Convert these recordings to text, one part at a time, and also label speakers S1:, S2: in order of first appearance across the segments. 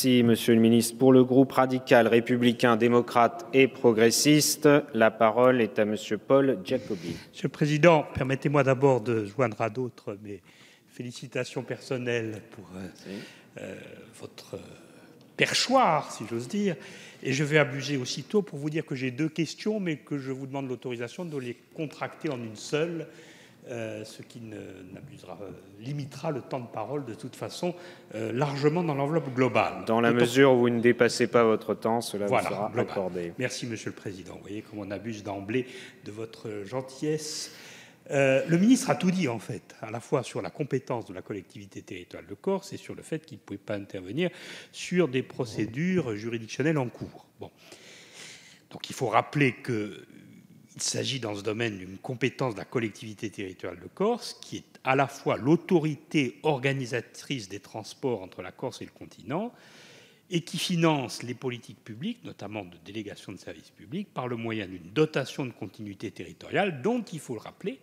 S1: Merci, Monsieur le Ministre. Pour le groupe radical, républicain, démocrate et progressiste, la parole est à Monsieur Paul Giacobbi.
S2: Monsieur le Président, permettez-moi d'abord de joindre à d'autres mes félicitations personnelles pour votre perchoir, si j'ose dire. Et je vais abuser aussitôt pour vous dire que j'ai deux questions, mais que je vous demande l'autorisation de les contracter en une seule, ce qui limitera le temps de parole de toute façon largement dans l'enveloppe globale.
S1: Dans la mesure où vous ne dépassez pas votre temps, cela vous sera accordé.
S2: Merci, Monsieur le Président. Vous voyez comment on abuse d'emblée de votre gentillesse. Le ministre a tout dit, en fait, à la fois sur la compétence de la collectivité territoriale de Corse et sur le fait qu'il ne pouvait pas intervenir sur des procédures juridictionnelles en cours. Bon. Donc il faut rappeler qu'il s'agit dans ce domaine d'une compétence de la collectivité territoriale de Corse, qui est à la fois l'autorité organisatrice des transports entre la Corse et le continent, et qui finance les politiques publiques, notamment de délégation de services publics, par le moyen d'une dotation de continuité territoriale, dont il faut le rappeler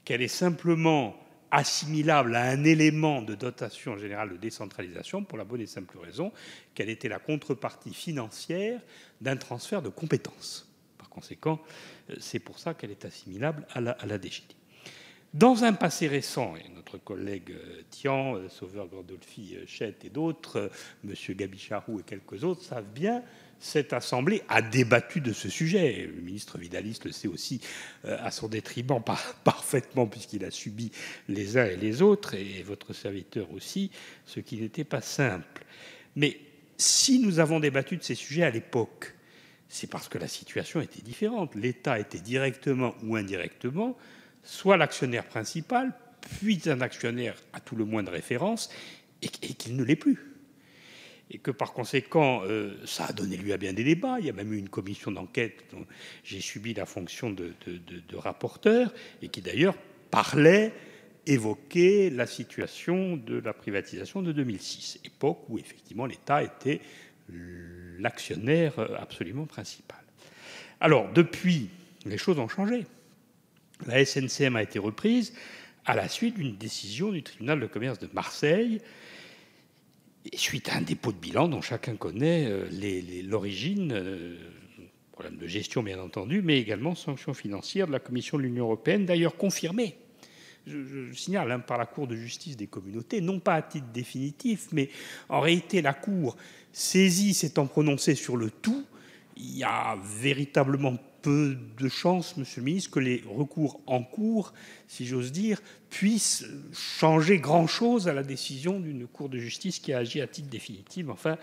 S2: qu'elle est simplement assimilable à un élément de dotation générale de décentralisation pour la bonne et simple raison qu'elle était la contrepartie financière d'un transfert de compétences. Par conséquent, c'est pour ça qu'elle est assimilable à la DGD. Dans un passé récent, et notre collègue Tian, Sauveur Gordolfi, Chette et d'autres, M. Gabi Charroux et quelques autres savent bien, cette Assemblée a débattu de ce sujet. Le ministre Vidaliste le sait aussi à son détriment parfaitement, puisqu'il a subi les uns et les autres, et votre serviteur aussi, ce qui n'était pas simple. Mais si nous avons débattu de ces sujets à l'époque, c'est parce que la situation était différente. L'État était directement ou indirectement soit l'actionnaire principal, puis un actionnaire à tout le moins de référence, et qu'il ne l'est plus. Et que par conséquent, ça a donné lieu à bien des débats. Il y a même eu une commission d'enquête dont j'ai subi la fonction de rapporteur, et qui d'ailleurs évoquait la situation de la privatisation de 2006, époque où effectivement l'État était l'actionnaire absolument principal. Alors, depuis, les choses ont changé. La SNCM a été reprise à la suite d'une décision du tribunal de commerce de Marseille, et suite à un dépôt de bilan dont chacun connaît l'origine, problème de gestion bien entendu, mais également sanctions financières de la Commission de l'Union européenne, d'ailleurs confirmées, je signale, par la Cour de justice des communautés, non pas à titre définitif, mais en réalité la Cour saisie s'étant prononcée sur le tout, il y a véritablement peu de chances, Monsieur le Ministre, que les recours en cours, si j'ose dire, puissent changer grand-chose à la décision d'une Cour de justice qui a agi à titre définitif. Enfin,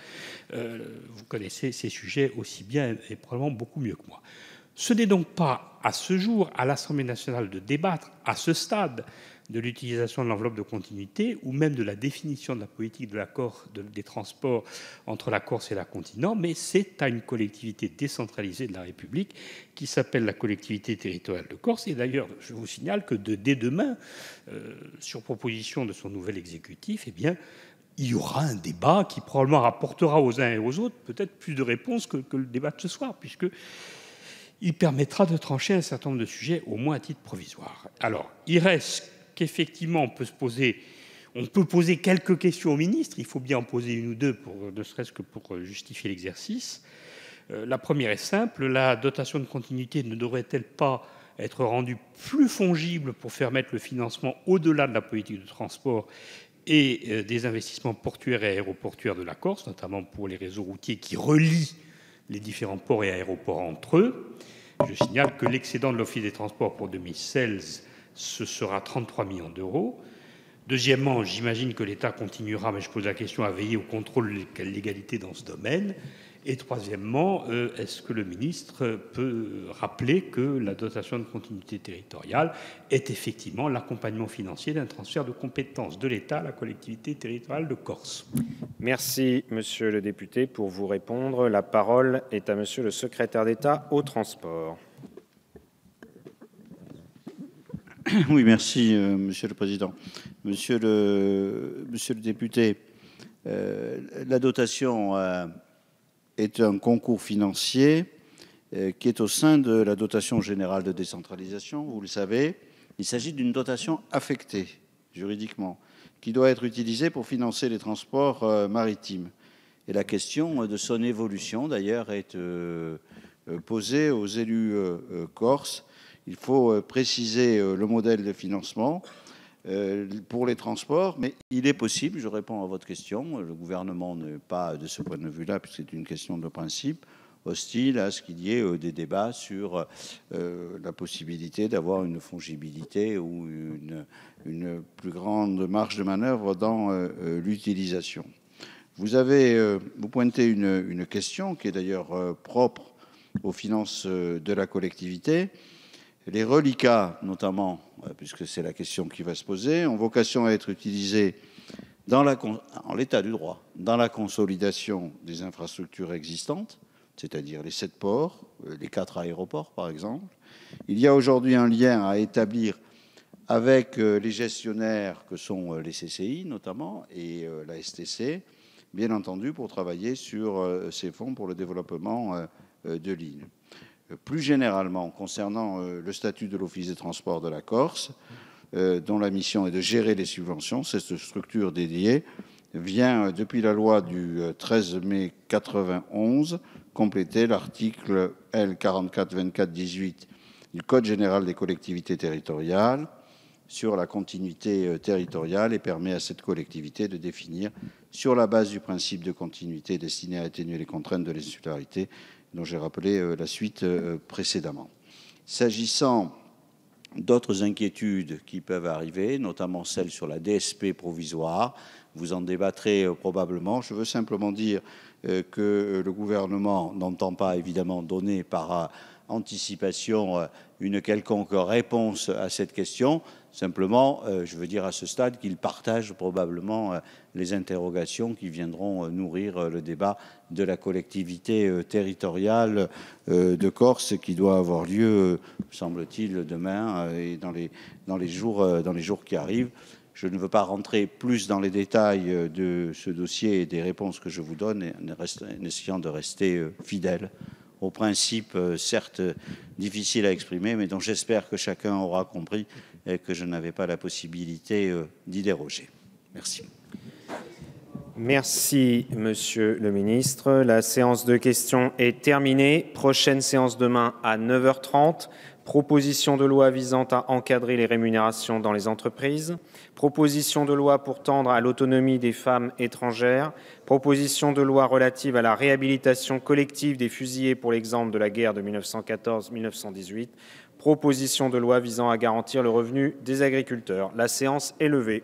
S2: vous connaissez ces sujets aussi bien et probablement beaucoup mieux que moi. Ce n'est donc pas à ce jour à l'Assemblée nationale de débattre, à ce stade, de l'utilisation de l'enveloppe de continuité ou même de la définition de la politique des transports entre la Corse et la continent, mais c'est à une collectivité décentralisée de la République qui s'appelle la collectivité territoriale de Corse. Et d'ailleurs, je vous signale que dès demain, sur proposition de son nouvel exécutif, eh bien, il y aura un débat qui probablement rapportera aux uns et aux autres peut-être plus de réponses que le débat de ce soir, puisqu'il permettra de trancher un certain nombre de sujets, au moins à titre provisoire. Alors, il reste qu'effectivement, on peut poser quelques questions au ministre. Il faut bien en poser une ou deux, ne serait-ce que pour justifier l'exercice. La première est simple. La dotation de continuité ne devrait-elle pas être rendue plus fongible pour faire mettre le financement au-delà de la politique de transport et des investissements portuaires et aéroportuaires de la Corse, notamment pour les réseaux routiers qui relient les différents ports et aéroports entre eux. Je signale que l'excédent de l'Office des transports pour 2016, ce sera 33 millions d'euros. Deuxièmement, j'imagine que l'État continuera, mais je pose la question, à veiller au contrôle de l'égalité dans ce domaine. Et troisièmement, est-ce que le ministre peut rappeler que la dotation de continuité territoriale est effectivement l'accompagnement financier d'un transfert de compétences de l'État à la collectivité territoriale de Corse?
S1: Merci, monsieur le député. Pour vous répondre, la parole est à monsieur le secrétaire d'État au transport.
S3: Oui, merci, monsieur le président. Monsieur le député, la dotation est un concours financier qui est au sein de la dotation générale de décentralisation, vous le savez. Il s'agit d'une dotation affectée juridiquement qui doit être utilisée pour financer les transports maritimes. Et la question de son évolution, d'ailleurs, est posée aux élus corses. Il faut préciser le modèle de financement pour les transports, mais il est possible, je réponds à votre question, le gouvernement n'est pas de ce point de vue-là, puisque c'est une question de principe, hostile à ce qu'il y ait des débats sur la possibilité d'avoir une fongibilité ou une plus grande marge de manœuvre dans l'utilisation. Vous pointez une question qui est d'ailleurs propre aux finances de la collectivité. Les reliquats, notamment, puisque c'est la question qui va se poser, ont vocation à être utilisés en l'état du droit, dans la consolidation des infrastructures existantes, c'est-à-dire les 7 ports, les 4 aéroports par exemple. Il y a aujourd'hui un lien à établir avec les gestionnaires que sont les CCI notamment et la STC, bien entendu pour travailler sur ces fonds pour le développement de lignes. Plus généralement, concernant le statut de l'Office des transports de la Corse, dont la mission est de gérer les subventions, cette structure dédiée vient, depuis la loi du 13 mai 91, compléter l'article L. 4424-18 du Code général des collectivités territoriales sur la continuité territoriale et permet à cette collectivité de définir, sur la base du principe de continuité destiné à atténuer les contraintes de l'insularité, dont j'ai rappelé la suite précédemment. S'agissant d'autres inquiétudes qui peuvent arriver, notamment celles sur la DSP provisoire, vous en débattrez probablement. Je veux simplement dire que le gouvernement n'entend pas évidemment donner par anticipation une quelconque réponse à cette question. Simplement, je veux dire à ce stade qu'il partage probablement les interrogations qui viendront nourrir le débat de la collectivité territoriale de Corse qui doit avoir lieu, semble-t-il, demain et dans les jours qui arrivent. Je ne veux pas rentrer plus dans les détails de ce dossier et des réponses que je vous donne, en essayant de rester fidèle aux principes, certes difficiles à exprimer, mais dont j'espère que chacun aura compris et que je n'avais pas la possibilité d'y déroger. Merci.
S1: Merci, Monsieur le Ministre. La séance de questions est terminée. Prochaine séance demain à 9h30. Proposition de loi visant à encadrer les rémunérations dans les entreprises. Proposition de loi pour tendre à l'autonomie des femmes étrangères. Proposition de loi relative à la réhabilitation collective des fusillés pour l'exemple de la guerre de 1914-1918. Proposition de loi visant à garantir le revenu des agriculteurs. La séance est levée.